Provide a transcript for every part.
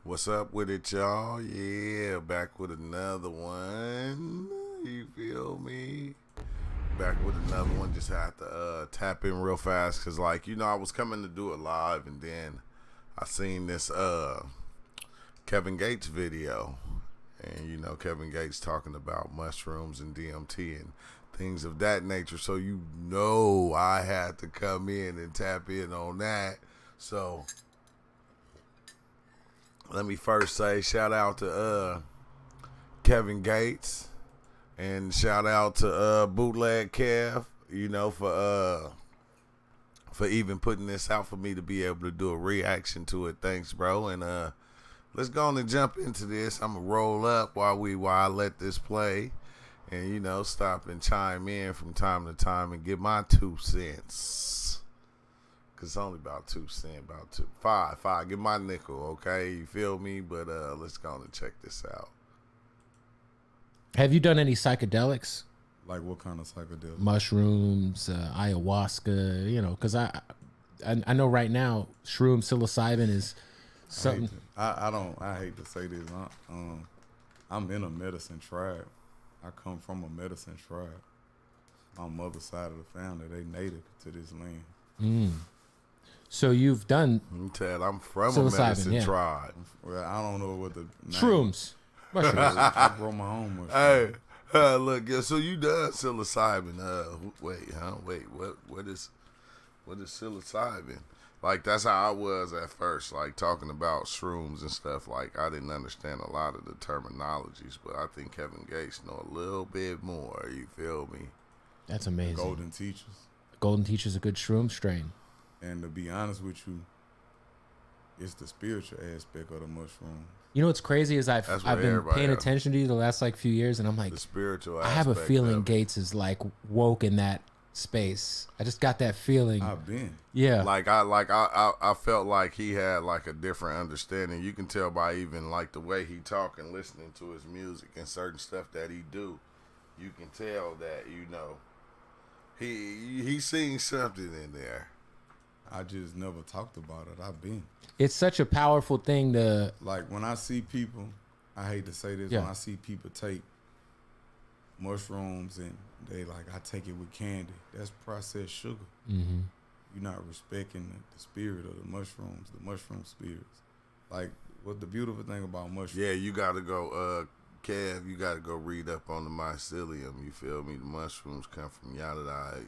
What's up with it, y'all? Yeah, back with another one. You feel me? Back with another one. Just had to tap in real fast because, like, you know, I was coming to do it live, and then I seen this Kevin Gates video, and you know, Kevin Gates talking about mushrooms and DMT and things of that nature. So you know, I had to come in and tap in on that. So let me first say shout out to Kevin Gates and shout out to Bootleg Kev, you know, for even putting this out for me to be able to do a reaction to it. Thanks, bro. And let's go on and jump into this. I'm gonna roll up while I let this play, and you know, stop and chime in from time to time and give my 2 cents. Cause it's only about 2 cents, about five. Give my nickel, okay? You feel me? But let's go on and check this out. Have you done any psychedelics? Like what kind of psychedelics? Mushrooms, ayahuasca. You know, because I know right now shroom psilocybin is something. I hate to say this. I'm in a medicine tribe. I come from a medicine tribe. My mother's side of the family, they native to this land. Mm. So you've done. I'm from a medicine tribe. Well, I don't know what the name. Shrooms. Mushrooms. I grow my own mushrooms. Hey, look, yeah, so you done psilocybin. What is psilocybin? Like, that's how I was at first, like, talking about shrooms and stuff. Like, I didn't understand a lot of the terminologies, but I think Kevin Gates know a little bit more, you feel me? That's amazing. Golden Teachers. Golden Teacher's a good shroom strain. And to be honest with you, it's the spiritual aspect of the mushroom. You know what's crazy is I've been paying attention to you the last like few years, and I'm like, the spiritual. I have a feeling Gates is like woke in that space. I just got that feeling. I've been. Yeah. I felt like he had like a different understanding. You can tell by even like the way he talk and listening to his music and certain stuff that he do. You can tell that, you know, he seen something in there. I just never talked about it. I've been. It's such a powerful thing to... Like, when I see people, I hate to say this, when I see people take mushrooms and they like, I take it with candy. That's processed sugar. Mm-hmm. You're not respecting the spirit of the mushroom spirits. Like, what the beautiful thing about mushrooms... Yeah, you got to go... Kev, you got to go read up on the mycelium. You feel me? The mushrooms come from yada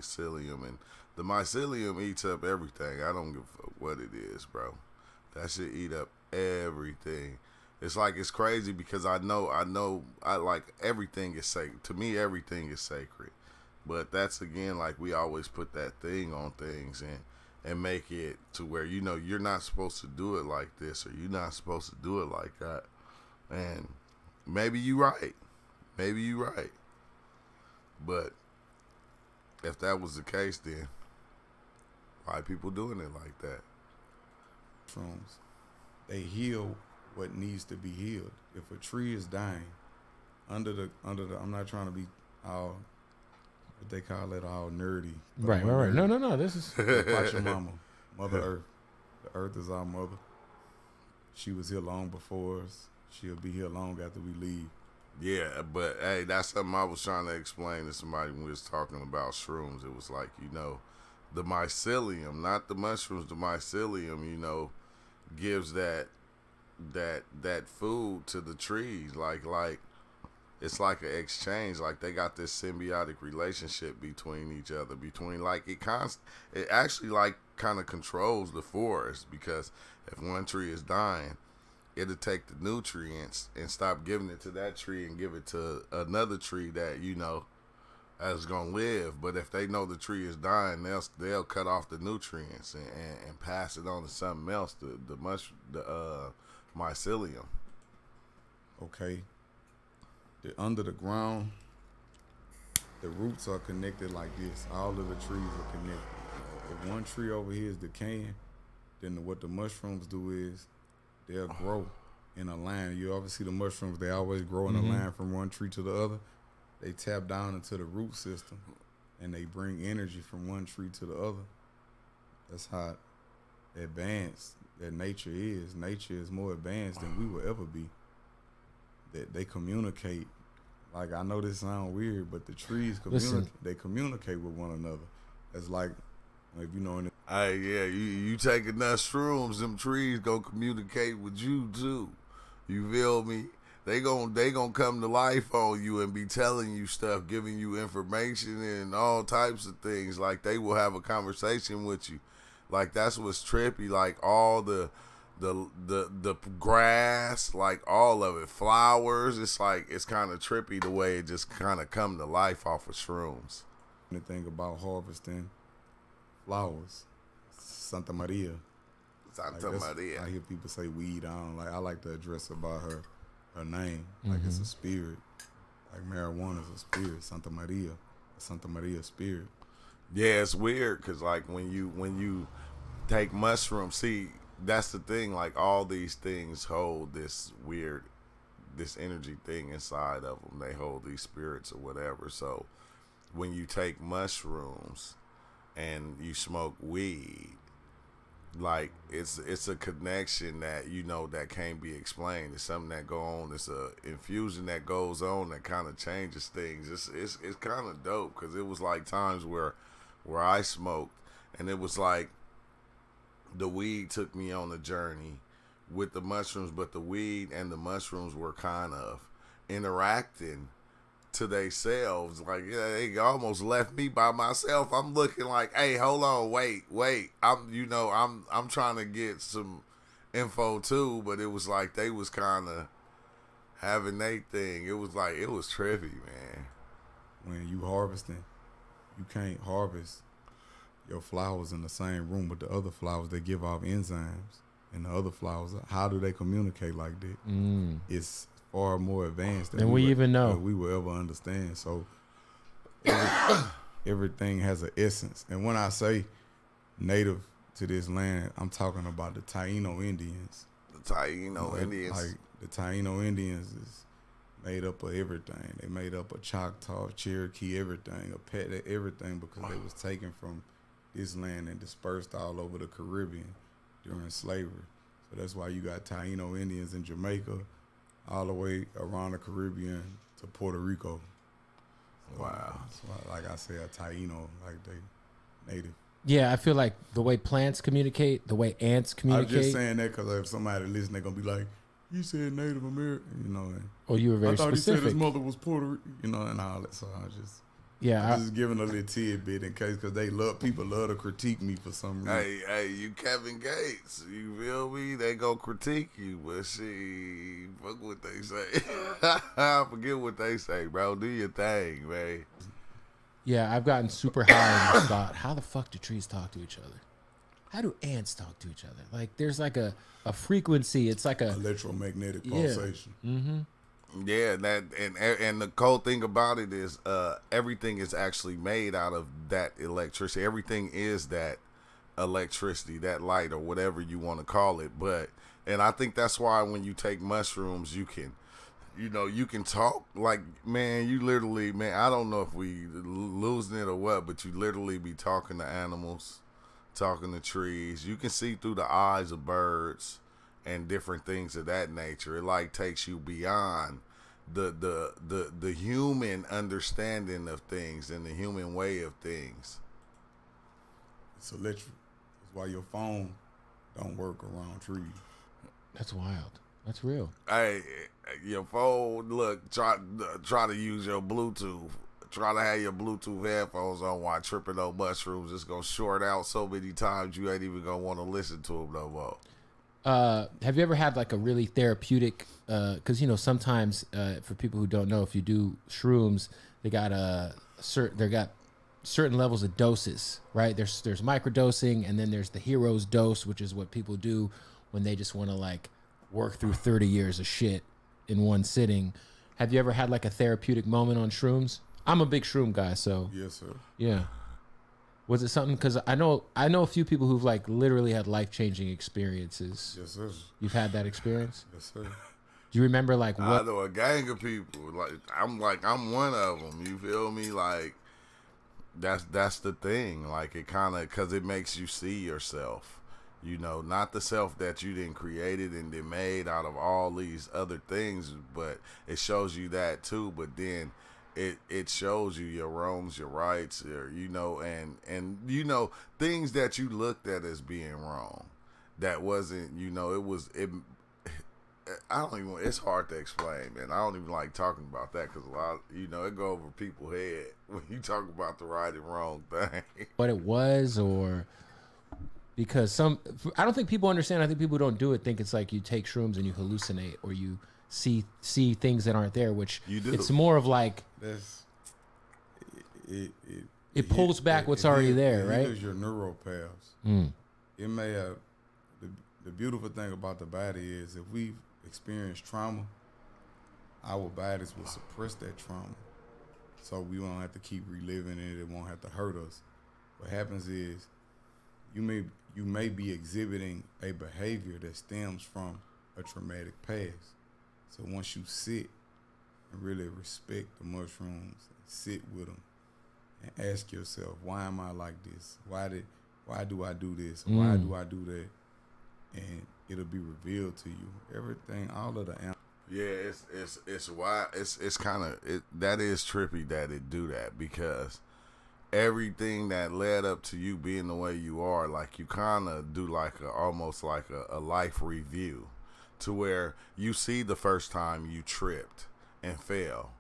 psyllium, and the mycelium eats up everything. I don't give a fuck what it is, bro. That shit eat up everything. It's like, it's crazy because I like everything is sacred. To me, everything is sacred. But that's, again, like, we always put that thing on things and make it to where, you know, you're not supposed to do it like this, or you're not supposed to do it like that. And maybe you right. But if that was the case, then why are people doing it like that? Mushrooms, they heal what needs to be healed. If a tree is dying, under the I'm not trying to be all what they call it, all nerdy. Right. No. This is watch your mama, Mother Earth. The earth is our mother. She was here long before us. She'll be here long after we leave. Yeah, but hey, that's something I was trying to explain to somebody when we was talking about shrooms. It was like, you know, the mycelium, not the mushrooms, the mycelium, you know, gives that food to the trees. Like it's like an exchange. Like, they got this symbiotic relationship between each other. It actually like kind of controls the forest, because if one tree is dying, it'll take the nutrients and stop giving it to that tree and give it to another tree that, you know, is gonna live. But if they know the tree is dying, they'll cut off the nutrients and pass it on to something else. The mycelium. Okay. Under the ground, the roots are connected like this. All of the trees are connected. If one tree over here is decaying, then what the mushrooms do is they'll grow in a line. You always see the mushrooms, they always grow in a line from one tree to the other. They tap down into the root system and they bring energy from one tree to the other. That's how advanced that nature is. Nature is more advanced than we will ever be. That they communicate. Like, I know this sounds weird, but the trees they communicate with one another. It's like if you know. Hey, yeah, you take enough shrooms, them trees gonna communicate with you too. You feel me? They gonna come to life on you and be telling you stuff, giving you information and all types of things. Like, they will have a conversation with you. Like, that's what's trippy. Like, all the grass, like all of it, flowers. It's like, it's kind of trippy the way it just kind of come to life off of shrooms. The thing about harvesting flowers, Santa Maria. Santa Maria. I hear people say weed. I like to address it by her name. Like, it's a spirit. Like, marijuana is a spirit. Santa Maria spirit. Yeah, it's weird because, like, when you take mushrooms, see, that's the thing. Like, all these things hold this energy thing inside of them. They hold these spirits or whatever. So when you take mushrooms and you smoke weed, like, it's a connection that, you know, that can't be explained. It's something that go on. It's a infusion that goes on that kind of changes things. It's kind of dope because it was like times where I smoked and it was like the weed took me on a journey with the mushrooms, but the weed and the mushrooms were kind of interacting to themselves. Like, yeah, they almost left me by myself. I'm looking like, hey, hold on, wait. I'm trying to get some info too, but it was like they was kind of having their thing. It was like, it was trippy, man. When you harvesting, you can't harvest your flowers in the same room with the other flowers. They give off enzymes, and the other flowers, how do they communicate like that? It's far more advanced than we even know. We will ever understand. So everything has an essence. And when I say native to this land, I'm talking about the Taino Indians. The Taino Indians. Like, the Taino Indians is made up of everything. They made up of Choctaw, Cherokee, everything, a pet, everything, because they was taken from this land and dispersed all over the Caribbean during slavery. So that's why you got Taino Indians in Jamaica, all the way around the Caribbean to Puerto Rico. So wow. That's why, like I said, a Taino, like they native. Yeah, I feel like the way plants communicate, the way ants communicate. I'm just saying that because if somebody listen, they're going to be like, you said Native American, you know. And or you were very specific. I thought he said his mother was Puerto Rican, you know, and all that. So I'm just giving a little tidbit in case, because people love to critique me for some reason. Hey, you Kevin Gates, you feel me? They go critique you, but fuck what they say. Forget what they say, bro. Do your thing, man. Yeah, I've gotten super high in this thought. How the fuck do trees talk to each other? How do ants talk to each other? Like, there's like a frequency. It's like a electromagnetic pulsation. Mm-hmm. Yeah, and the cool thing about it is everything is actually made out of that electricity. Everything is that electricity, that light, or whatever you want to call it. And I think that's why when you take mushrooms, you can talk. Like, man, you literally, man, I don't know if we losing it or what, but you literally be talking to animals, talking to trees. You can see through the eyes of birds and different things of that nature. It like takes you beyond the human understanding of things and the human way of things. It's electric. That's why your phone don't work around trees. That's wild. That's real. Hey, your phone, look, try to use your Bluetooth. Try to have your Bluetooth headphones on while tripping on mushrooms. It's going to short out so many times you ain't even going to want to listen to them no more. Have you ever had like a really therapeutic, because, sometimes for people who don't know, if you do shrooms, they got certain levels of doses, right? There's microdosing, and then there's the hero's dose, which is what people do when they just want to like work through 30 years of shit in one sitting. Have you ever had like a therapeutic moment on shrooms? I'm a big shroom guy, so yes, sir. Yeah. Was it something? Because I know a few people who've like literally had life-changing experiences. Yes, sir. You've had that experience? Yes, sir. Do you remember like what? I know a gang of people. I'm one of them. You feel me? Like that's the thing. Like, it kind of, because it makes you see yourself. You know, not the self that you then created and then made out of all these other things, but it shows you that too. But then it shows you your wrongs, your rights, or you know, and you know things that you looked at as being wrong. That wasn't, you know, it. I don't even. It's hard to explain, man. I don't even like talking about that because a lot, you know, it go over people's head when you talk about the right and wrong thing. What it was, or because I don't think people understand. I think people who don't do it think it's like you take shrooms and you hallucinate, or you see things that aren't there. Which you do. It's more of like it pulls back what's already there, right? It is your neural paths. It may have the beautiful thing about the body is if we've experienced trauma, our bodies will suppress that trauma, so we won't have to keep reliving it. It won't have to hurt us. What happens is you may be exhibiting a behavior that stems from a traumatic past. So once you sit and really respect the mushrooms, sit with them, and ask yourself, why am I like this? Why do I do this? Why do I do that? And it'll be revealed to you. Everything, all of the yeah, it's why it's kind of that is trippy that it do that, because everything that led up to you being the way you are, like you kind of do like almost like a life review, to where you see the first time you tripped and fell,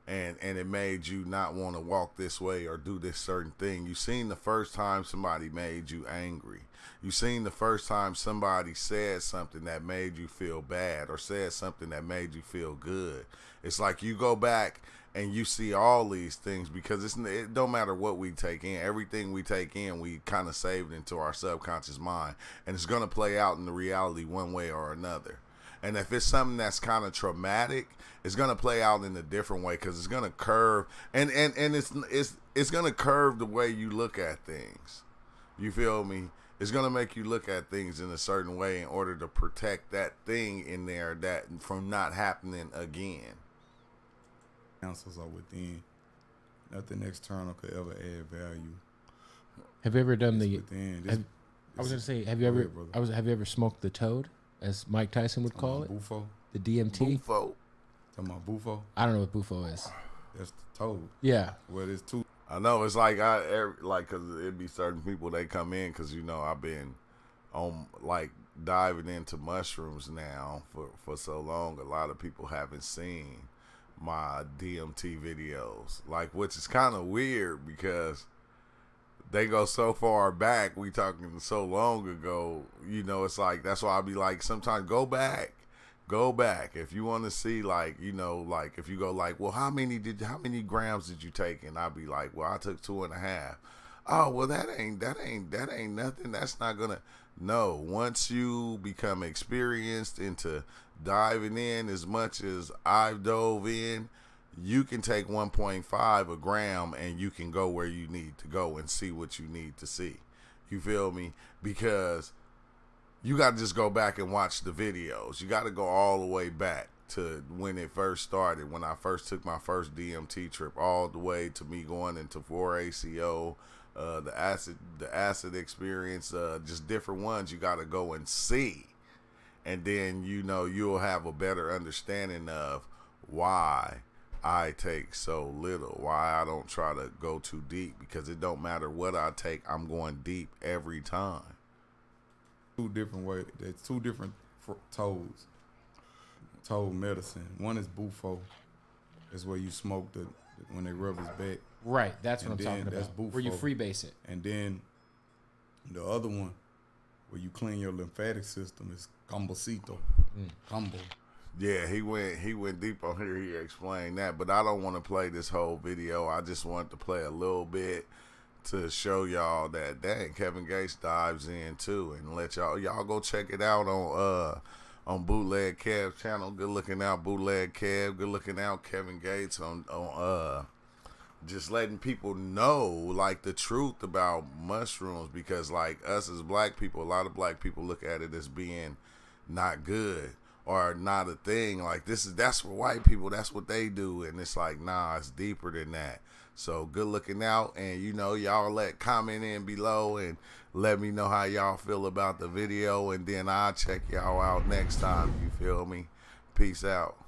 and it made you not want to walk this way or do this certain thing. You seen the first time somebody made you angry. You seen the first time somebody said something that made you feel bad, or said something that made you feel good. It's like you go back and you see all these things, because it don't matter what we take in. Everything we take in, we kind of saved into our subconscious mind, and it's going to play out in the reality one way or another. And if it's something that's kind of traumatic, it's going to play out in a different way, because it's going to curve, and it's going to curve the way you look at things. You feel me? It's going to make you look at things in a certain way in order to protect that thing in there that from not happening again. Answers are within. Nothing external could ever add value. Have you ever done I was gonna say, have you ever smoked the toad, as Mike Tyson would call it? Bufo. The DMT. Bufo. Talking about Bufo. I don't know what Bufo is. That's the toad. Yeah. Well, it's two. I know, it's like because it'd be certain people, they come in because, you know, I've been on like diving into mushrooms now for so long. A lot of people haven't seen my DMT videos, like, which is kind of weird because they go so far back. We talking so long ago, you know. It's like, that's why I be like, sometimes go back if you want to see, like, you know, like if you go like, well, how many grams did you take? And I'd be like, well, I took 2.5. Oh, well, that ain't nothing. That's not gonna. No, once you become experienced into diving in as much as I've dove in, you can take 1.5 a gram and you can go where you need to go and see what you need to see. You feel me? Because you got to just go back and watch the videos. You got to go all the way back to when it first started, when I first took my first DMT trip, all the way to me going into 4-ACO, the acid experience, just different ones you got to go and see. And then, you know, you'll have a better understanding of why I take so little, why I don't try to go too deep, because it don't matter what I take, I'm going deep every time. Two different ways. There's two different toads. Toad medicine. One is Bufo. That's where you smoke when they rub his back. Right, that's what I'm talking about. That's Bufo. Where you freebase it. And then the other one, where you clean your lymphatic system, is Combocito. Combo. Yeah, he went deep on here. He explained that, but I don't want to play this whole video. I just wanted to play a little bit to show y'all that, dang, Kevin Gates dives in too, and let y'all go check it out on Bootleg Kev's channel. Good looking out, Bootleg Kev. Good looking out, Kevin Gates on just letting people know, like, the truth about mushrooms, because, like, us as black people, a lot of black people look at it as being not good or not a thing. Like, that's for white people, that's what they do. And it's like, nah, it's deeper than that. So good looking out, and you know, y'all comment in below and let me know how y'all feel about the video, and then I'll check y'all out next time. You feel me? Peace out.